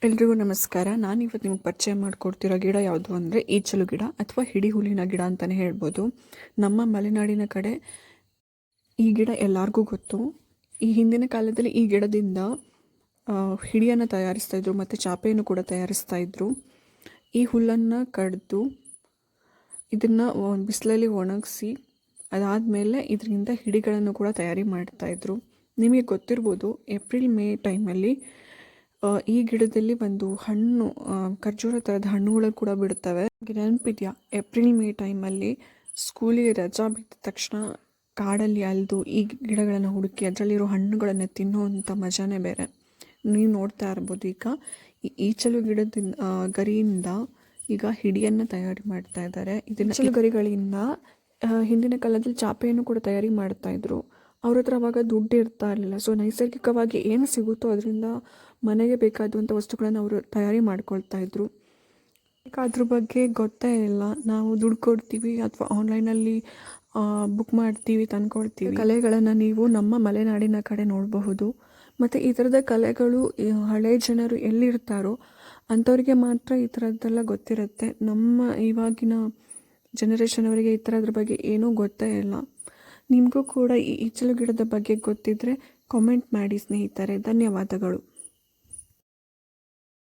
ಎಲ್ರಿಗೂ ನಮಸ್ಕಾರ. ನಾನಿವತ್ತು ನಿಮಗೆ ಪರಿಚಯ ಮಾಡಿಕೊಡ್ತಿರೋ ಗಿಡ ಯಾವುದು ಅಂದರೆ ಈಚಲು ಗಿಡ ಅಥವಾ ಹಿಡಿ ಹುಲ್ಲಿನ ಗಿಡ ಅಂತಲೇ ಹೇಳ್ಬೋದು. ನಮ್ಮ ಮಲೆನಾಡಿನ ಕಡೆ ಈ ಗಿಡ ಎಲ್ಲರಿಗೂ ಗೊತ್ತು. ಈ ಹಿಂದಿನ ಕಾಲದಲ್ಲಿ ಈ ಗಿಡದಿಂದ ಹಿಡಿಯನ್ನು ತಯಾರಿಸ್ತಾಯಿದ್ರು ಮತ್ತು ಚಾಪೆಯನ್ನು ಕೂಡ ತಯಾರಿಸ್ತಾಯಿದ್ರು. ಈ ಹುಲ್ಲನ್ನು ಕಡಿದು ಇದನ್ನು ಬಿಸಿಲಲ್ಲಿ ಒಣಗಿಸಿ ಅದಾದಮೇಲೆ ಇದರಿಂದ ಹಿಡಿಗಳನ್ನು ಕೂಡ ತಯಾರಿ ಮಾಡ್ತಾಯಿದ್ರು. ನಿಮಗೆ ಗೊತ್ತಿರ್ಬೋದು, ಏಪ್ರಿಲ್ ಮೇ ಟೈಮಲ್ಲಿ ಈ ಗಿಡದಲ್ಲಿ ಒಂದು ಹಣ್ಣು, ಖರ್ಜೂರ ಥರದ ಹಣ್ಣುಗಳು ಕೂಡ ಬಿಡ್ತವೆ. ನೆನಪಿದೆಯಾ? ಏಪ್ರಿಲ್ ಮೇ ಟೈಮಲ್ಲಿ ಸ್ಕೂಲಿಗೆ ರಜಾ ಬಿದ್ದ ತಕ್ಷಣ ಕಾಡಲ್ಲಿ ಅಲ್ದು ಈ ಗಿಡಗಳನ್ನು ಹುಡುಕಿ ಅದರಲ್ಲಿರೋ ಹಣ್ಣುಗಳನ್ನು ತಿನ್ನುವಂಥ ಮಜಾನೇ ಬೇರೆ. ನೀವು ನೋಡ್ತಾ ಇರ್ಬೋದು, ಈಗ ಈ ಈಚಲು ಗಿಡದಿಂದ ಗರಿಯಿಂದ ಈಗ ಹಿಡಿಯನ್ನು ತಯಾರಿ ಮಾಡ್ತಾ ಇದ್ದಾರೆ. ಈಚಲು ಗರಿಗಳಿಂದ ಹಿಂದಿನ ಕಾಲದಲ್ಲಿ ಚಾಪೆಯನ್ನು ಕೂಡ ತಯಾರಿ ಮಾಡ್ತಾಯಿದ್ರು. ಅವ್ರ ಹತ್ರ ಅವಾಗ ದುಡ್ಡು ಇರ್ತಾ ಇರಲಿಲ್ಲ. ಸೊ ನೈಸರ್ಗಿಕವಾಗಿ ಏನು ಸಿಗುತ್ತೋ ಅದರಿಂದ ಮನೆಗೆ ಬೇಕಾದಂಥ ವಸ್ತುಗಳನ್ನು ಅವರು ತಯಾರಿ ಮಾಡ್ಕೊಳ್ತಾ ಇದ್ರು. ಈಗ ಅದ್ರ ಬಗ್ಗೆ ಗೊತ್ತೇ ಇಲ್ಲ. ನಾವು ದುಡ್ಡು ಕೊಡ್ತೀವಿ ಅಥವಾ ಆನ್ಲೈನಲ್ಲಿ ಬುಕ್ ಮಾಡ್ತೀವಿ, ತಂದ್ಕೊಳ್ತೀವಿ. ಕಲೆಗಳನ್ನು ನೀವು ನಮ್ಮ ಮಲೆನಾಡಿನ ಕಡೆ ನೋಡಬಹುದು. ಮತ್ತು ಈ ಥರದ ಕಲೆಗಳು ಹಳೆ ಜನರು ಎಲ್ಲಿರ್ತಾರೋ ಅಂಥವ್ರಿಗೆ ಮಾತ್ರ ಈ ಥರದ್ದೆಲ್ಲ ಗೊತ್ತಿರುತ್ತೆ. ನಮ್ಮ ಇವಾಗಿನ ಜನರೇಷನ್ ಅವರಿಗೆ ಈ ಥರದ್ರ ಬಗ್ಗೆ ಏನೂ ಗೊತ್ತೇ ಇಲ್ಲ. ನಿಮಗೂ ಕೂಡ ಈ ಈಚಲು ಗಿಡದ ಬಗ್ಗೆ ಗೊತ್ತಿದ್ದರೆ ಕಾಮೆಂಟ್ ಮಾಡಿ ಸ್ನೇಹಿತರೆ. ಧನ್ಯವಾದಗಳು.